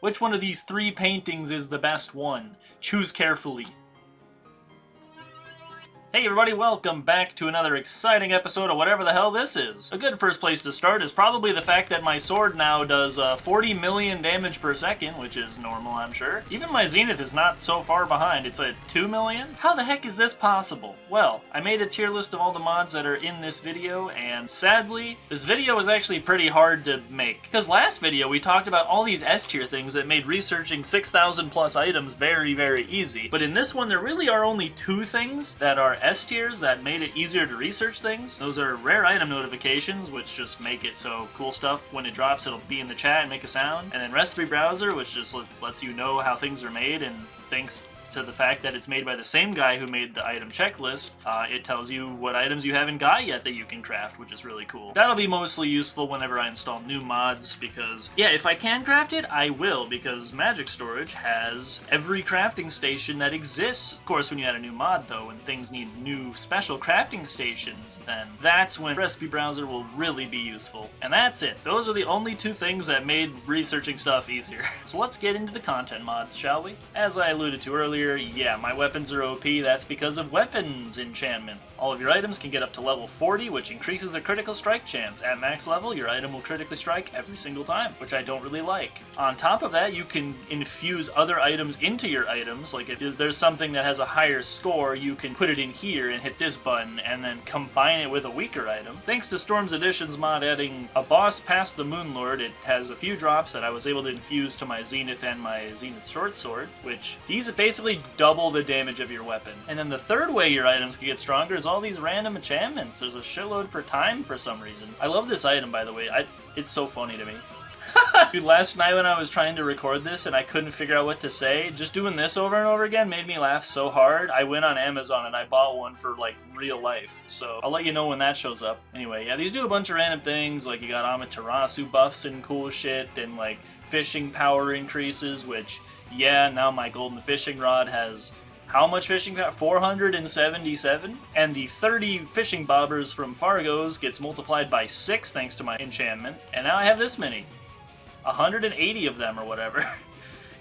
Which one of these 3 paintings is the best one? Choose carefully. Hey everybody, welcome back to another exciting episode of whatever the hell this is. A good first place to start is probably the fact that my sword now does 40 million damage per second, which is normal, I'm sure. Even my zenith is not so far behind, it's at 2 million? How the heck is this possible? Well, I made a tier list of all the mods that are in this video, and sadly, this video was actually pretty hard to make. Because last video we talked about all these S tier things that made researching 6,000 plus items very, very easy. But in this one, there really are only 2 things that are S tiers that made it easier to research things. Those are rare item notifications, which just make it so cool stuff, when it drops, it'll be in the chat and make a sound. And then recipe browser, which just lets you know how things are made, and thanks to the fact that it's made by the same guy who made the item checklist, it tells you what items you haven't got yet that you can craft, which is really cool. That'll be mostly useful whenever I install new mods, because, yeah, if I can craft it, I will, because Magic Storage has every crafting station that exists. Of course, when you add a new mod, though, and things need new special crafting stations, then that's when Recipe Browser will really be useful. And that's it. Those are the only 2 things that made researching stuff easier. So let's get into the content mods, shall we? As I alluded to earlier, yeah, my weapons are OP, that's because of weapons enchantment. All of your items can get up to level 40, which increases their critical strike chance. At max level, your item will critically strike every single time, which I don't really like. On top of that, you can infuse other items into your items, like if there's something that has a higher score, you can put it in here and hit this button, and then combine it with a weaker item. Thanks to Storm's Editions mod adding a boss past the Moonlord, it has a few drops that I was able to infuse to my Zenith and my Zenith Short Sword, which these basically double the damage of your weapon. And then the third way your items can get stronger is all these random enchantments. There's a shitload for time for some reason. I love this item, by the way. It's so funny to me. Dude, last night when I was trying to record this and I couldn't figure out what to say, just doing this over and over again made me laugh so hard. I went on Amazon and I bought one for, like, real life. So I'll let you know when that shows up. Anyway, yeah, these do a bunch of random things, like you got Amaterasu buffs and cool shit, and, like, fishing power increases, which, yeah, now my golden fishing rod has how much fishing power? 477? And the 30 fishing bobbers from Fargo's gets multiplied by 6 thanks to my enchantment. And now I have this many. 180 of them or whatever.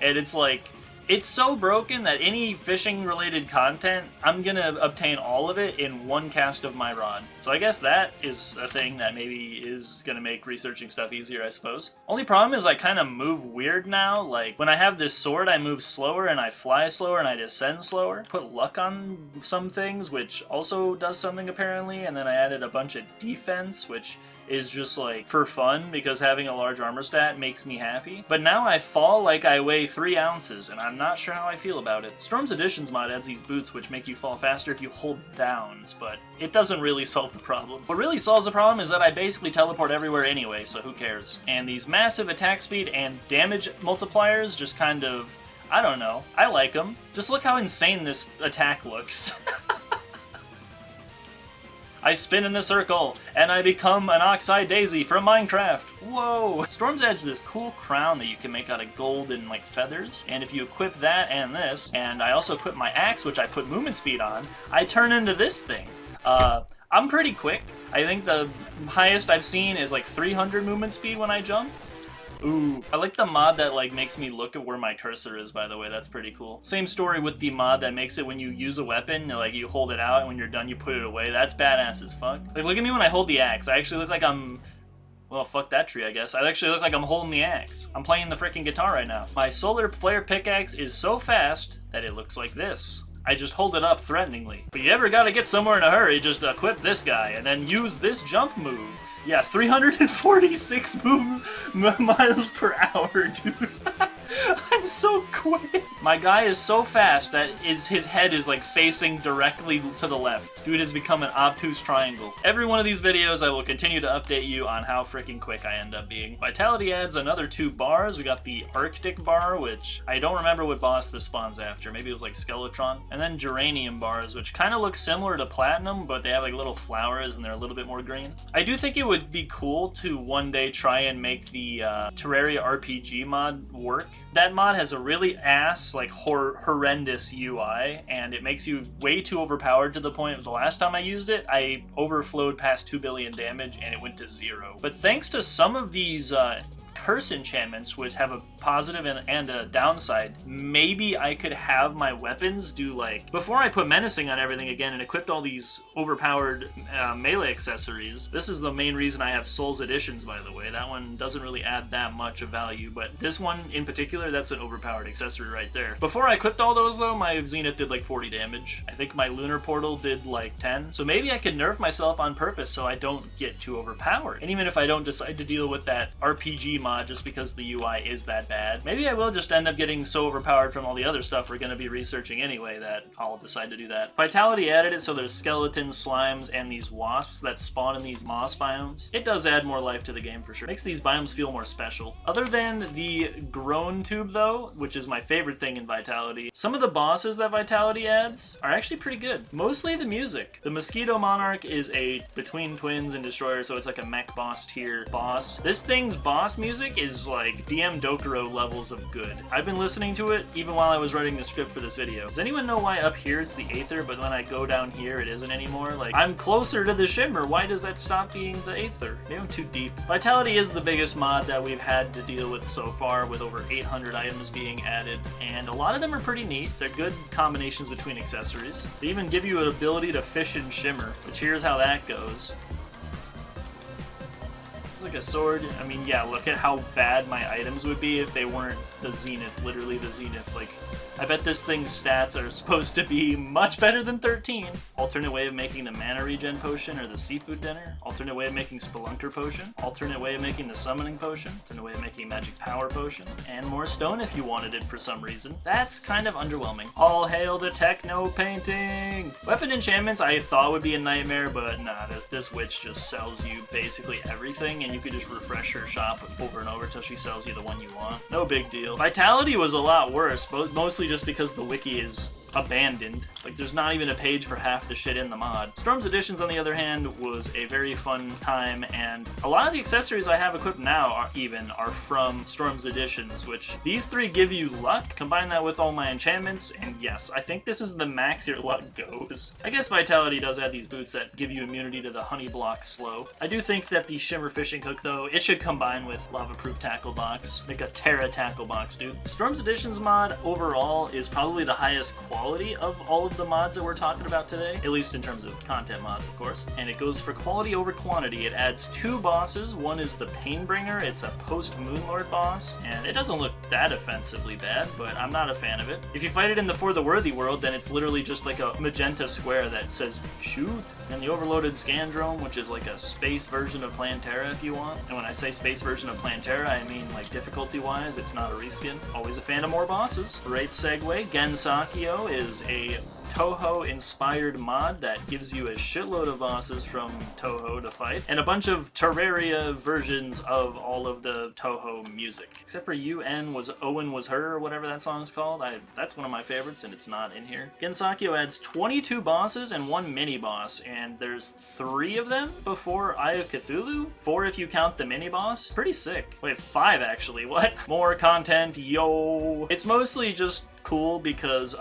And it's like, it's so broken that any fishing related content, I'm gonna obtain all of it in one cast of my rod. So I guess that is a thing that maybe is gonna make researching stuff easier, I suppose. Only problem is I kind of move weird now. Like, when I have this sword, I move slower and I fly slower and I descend slower. Put luck on some things, which also does something apparently, and then I added a bunch of defense, which is just like for fun, because having a large armor stat makes me happy. But now I fall like I weigh 3 ounces, and I'm not sure how I feel about it. Storm's Editions mod adds these boots which make you fall faster if you hold downs, but it doesn't really solve the problem. What really solves the problem is that I basically teleport everywhere anyway, so who cares? And these massive attack speed and damage multipliers just kind of, I don't know, I like them. Just look how insane this attack looks. I spin in a circle, and I become an Oxeye Daisy from Minecraft. Whoa! Storm's adds this cool crown that you can make out of gold and, like, feathers, and if you equip that and this, and I also equip my axe, which I put movement speed on, I turn into this thing. I'm pretty quick. I think the highest I've seen is, like, 300 movement speed when I jump. Ooh, I like the mod that, like, makes me look at where my cursor is, by the way. That's pretty cool. Same story with the mod that makes it when you use a weapon, like, you hold it out, and when you're done, you put it away. That's badass as fuck. Like, look at me when I hold the axe. I actually look like I'm... Well, fuck that tree, I guess. I actually look like I'm holding the axe. I'm playing the freaking guitar right now. My solar flare pickaxe is so fast that it looks like this. I just hold it up threateningly. But you ever gotta get somewhere in a hurry, just equip this guy, and then use this jump move. Yeah, 346 miles per hour, dude. I'm so quick. My guy is so fast that his head is like facing directly to the left. Dude has become an obtuse triangle. Every one of these videos I will continue to update you on how freaking quick I end up being. Vitality adds another 2 bars. We got the Arctic bar, which I don't remember what boss this spawns after. Maybe it was like Skeletron. And then Geranium bars, which kind of look similar to Platinum, but they have like little flowers and they're a little bit more green. I do think it would be cool to one day try and make the Terraria RPG mod work. That mod has a really ass, like, horrendous UI, and it makes you way too overpowered to the point of the last time I used it, I overflowed past 2 billion damage and it went to 0. But thanks to some of these curse enchantments, which have a positive and a downside. Maybe I could have my weapons do like, before I put menacing on everything again and equipped all these overpowered melee accessories. This is the main reason I have Souls Editions, by the way. That one doesn't really add that much of value, but this one in particular, that's an overpowered accessory right there. Before I equipped all those though, my Zenith did like 40 damage. I think my Lunar Portal did like 10. So maybe I could nerf myself on purpose so I don't get too overpowered. And even if I don't decide to deal with that RPG mod just because the UI is that bad, maybe I will just end up getting so overpowered from all the other stuff we're going to be researching anyway that I'll decide to do that. Vitality added it so there's skeletons, slimes, and these wasps that spawn in these moss biomes. It does add more life to the game for sure. Makes these biomes feel more special. Other than the groan tube though, which is my favorite thing in Vitality, some of the bosses that Vitality adds are actually pretty good. Mostly the music. The Mosquito Monarch is a Between Twins and Destroyer, so it's like a mech boss tier boss. This thing's boss music is like DM Dokuro levels of good. I've been listening to it even while I was writing the script for this video. Does anyone know why up here it's the Aether, but when I go down here it isn't anymore? Like, I'm closer to the Shimmer. Why does that stop being the Aether? Maybe I'm too deep. Vitality is the biggest mod that we've had to deal with so far, with over 800 items being added, and a lot of them are pretty neat. They're good combinations between accessories. They even give you an ability to fish in Shimmer, which here's how that goes. It's like a sword. I mean, yeah, look at how bad my items would be if they weren't the Zenith, literally the Zenith. Like, I bet this thing's stats are supposed to be much better than 13. Alternate way of making the mana regen potion or the seafood dinner. Alternate way of making Spelunker potion. Alternate way of making the summoning potion. Alternate way of making magic power potion. And more stone if you wanted it for some reason. That's kind of underwhelming. All hail the techno painting! Weapon enchantments I thought would be a nightmare, but nah, this witch just sells you basically everything, and you could just refresh her shop over and over till she sells you the one you want. No big deal. Vitality was a lot worse, but mostly just because the wiki is abandoned. Like, there's not even a page for half the shit in the mod. Storm's Editions, on the other hand, was a very fun time, and a lot of the accessories I have equipped now are from Storm's Editions, which these three give you luck. Combine that with all my enchantments, and yes, I think this is the max your luck goes. I guess Vitality does add these boots that give you immunity to the honey block slow. I do think that the Shimmer Fishing Hook, though, it should combine with Lava-Proof Tackle Box. Like a Terra Tackle Box, dude. Storm's Editions mod, overall, is probably the highest quality of all of the mods that we're talking about today, at least in terms of content mods, of course. And it goes for quality over quantity. It adds 2 bosses. One is the Painbringer. It's a post-Moonlord boss, and it doesn't look that offensively bad, but I'm not a fan of it. If you fight it in the For the Worthy world, then it's literally just like a magenta square that says, shoot. And the Overloaded Scandrome, which is like a space version of Plantera if you want. And when I say space version of Plantera, I mean like difficulty-wise, it's not a reskin. Always a fan of more bosses. Great segue. Gensokyo is a Toho-inspired mod that gives you a shitload of bosses from Toho to fight, and a bunch of Terraria versions of all of the Toho music. Except for UN was Owen Was Her, or whatever that song is called. That's one of my favorites, and it's not in here. Gensokyo adds 22 bosses and 1 mini-boss, and there's 3 of them before Eye of Cthulhu? 4 if you count the mini-boss? Pretty sick. Wait, 5 actually, what? More content, yo! It's mostly just cool because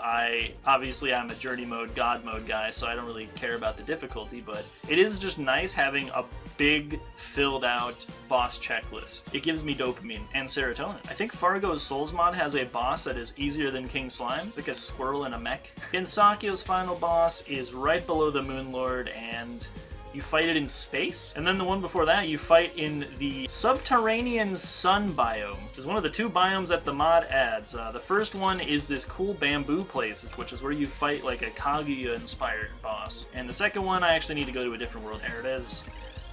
obviously I'm a journey mode, god mode guy, so I don't really care about the difficulty, but it is just nice having a big filled out boss checklist. It gives me dopamine and serotonin. I think Fargo's Souls mod has a boss that is easier than King Slime, like a squirrel in a mech. Gensokyo's final boss is right below the Moonlord, and you fight it in space, and then the one before that you fight in the subterranean sun biome, which is one of the 2 biomes that the mod adds. The first one is this cool bamboo place, which is where you fight like a Kaguya-inspired boss. And the second one, I actually need to go to a different world. There it is.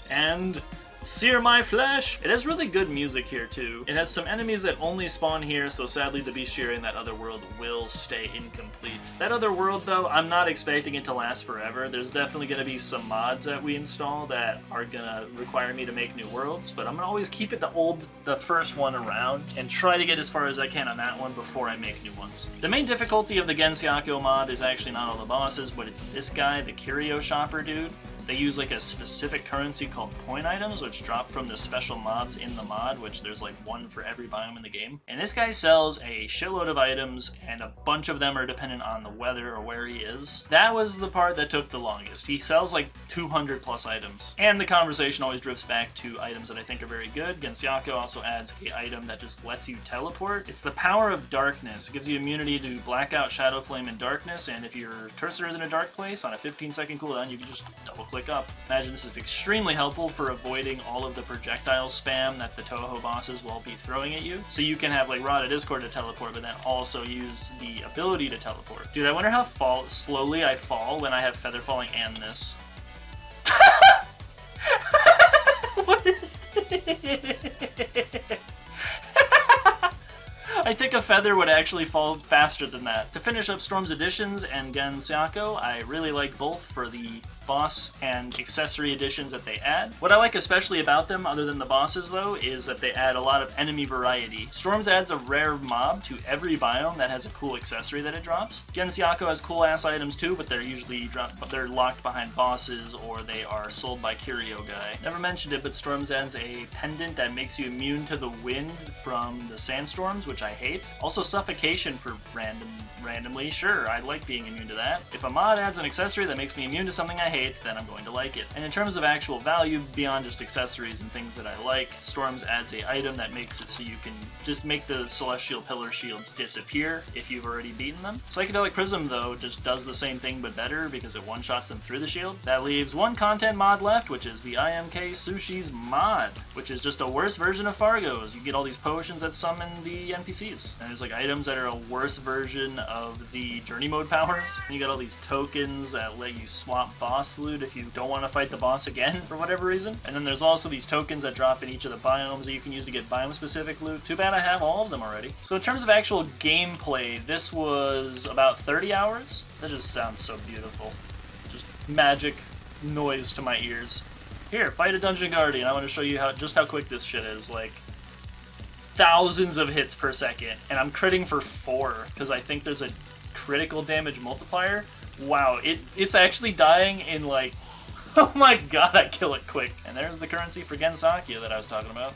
And sear my flesh! It has really good music here too. It has some enemies that only spawn here, so sadly the Bestiary in that other world will stay incomplete. That other world though, I'm not expecting it to last forever. There's definitely going to be some mods that we install that are going to require me to make new worlds, but I'm going to always keep it the first one around and try to get as far as I can on that one before I make new ones. The main difficulty of the Gensokyo mod is actually not all the bosses, but it's this guy, the Curio Shopper dude. They use like a specific currency called point items, which drop from the special mobs in the mod, which there's like one for every biome in the game. And this guy sells a shitload of items, and a bunch of them are dependent on the weather or where he is. That was the part that took the longest. He sells like 200 plus items. And the conversation always drifts back to items that I think are very good. Gensokyo also adds an item that just lets you teleport. It's the power of darkness. It gives you immunity to blackout, shadow flame, and darkness, and if your cursor is in a dark place on a 15-second cooldown, you can just double click up. Imagine this is extremely helpful for avoiding all of the projectile spam that the Toho bosses will be throwing at you. So you can have like Rod of Discord to teleport, but then also use the ability to teleport. Dude, I wonder how slowly I fall when I have feather falling and this. What is this? I think a feather would actually fall faster than that. To finish up Storm's additions and Gensokyo, I really like both for the boss and accessory additions that they add. What I like especially about them, other than the bosses though, is that they add a lot of enemy variety. Storms adds a rare mob to every biome that has a cool accessory that it drops. Gensokyo has cool ass items too, but they're usually they're locked behind bosses or they are sold by Curio Guy. Never mentioned it, but Storms adds a pendant that makes you immune to the wind from the sandstorms, which I hate. Also suffocation for randomly. Sure, I like being immune to that. If a mod adds an accessory that makes me immune to something I hate, then I'm going to like it. And in terms of actual value, beyond just accessories and things that I like, Storms adds a item that makes it so you can just make the Celestial Pillar shields disappear if you've already beaten them. Psychedelic Prism, though, just does the same thing but better because it one-shots them through the shield. That leaves one content mod left, which is the IMK Sushi's mod, which is just a worse version of Fargo's. You get all these potions that summon the NPCs. And there's like items that are a worse version of the journey mode powers. And you got all these tokens that let you swap boss loot if you don't want to fight the boss again for whatever reason. And then there's also these tokens that drop in each of the biomes that you can use to get biome specific loot. Too bad I have all of them already. So in terms of actual gameplay, this was about 30 hours. That just sounds so beautiful. Just magic noise to my ears. Here, fight a Dungeon Guardian. I want to show you just how quick this shit is. Like, thousands of hits per second, and I'm critting for 4 because I think there's a critical damage multiplier. Wow, it's actually dying in like, oh my god, I kill it quick. And there's the currency for Gensokyo that I was talking about.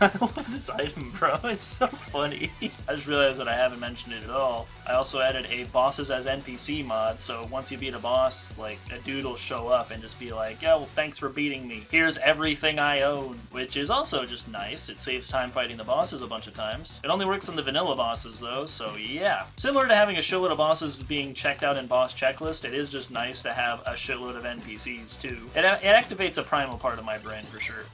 I love this item, bro. It's so funny. I just realized that I haven't mentioned it at all. I also added a bosses as NPC mod, so once you beat a boss, like, a dude will show up and just be like, yeah, well, thanks for beating me. Here's everything I own, which is also just nice. It saves time fighting the bosses a bunch of times. It only works on the vanilla bosses, though, so yeah. Similar to having a shitload of bosses being checked out in boss checklist, it is just nice to have a shitload of NPCs, too. It activates a primal part of my brain, for sure.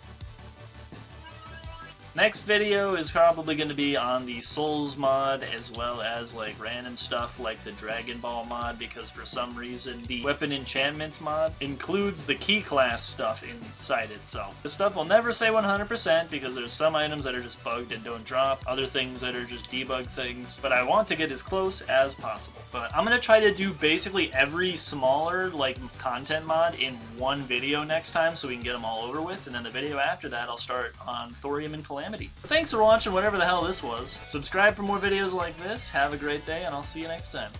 Next video is probably going to be on the Souls mod, as well as like random stuff like the Dragon Ball mod, because for some reason the Weapon Enchantments mod includes the key class stuff inside itself. This stuff will never say 100% because there's some items that are just bugged and don't drop, other things that are just debug things, but I want to get as close as possible. But I'm going to try to do basically every smaller like content mod in one video next time so we can get them all over with, and then the video after that I'll start on Thorium and Calamity. Thanks for watching whatever the hell this was. Subscribe for more videos like this, have a great day, and I'll see you next time.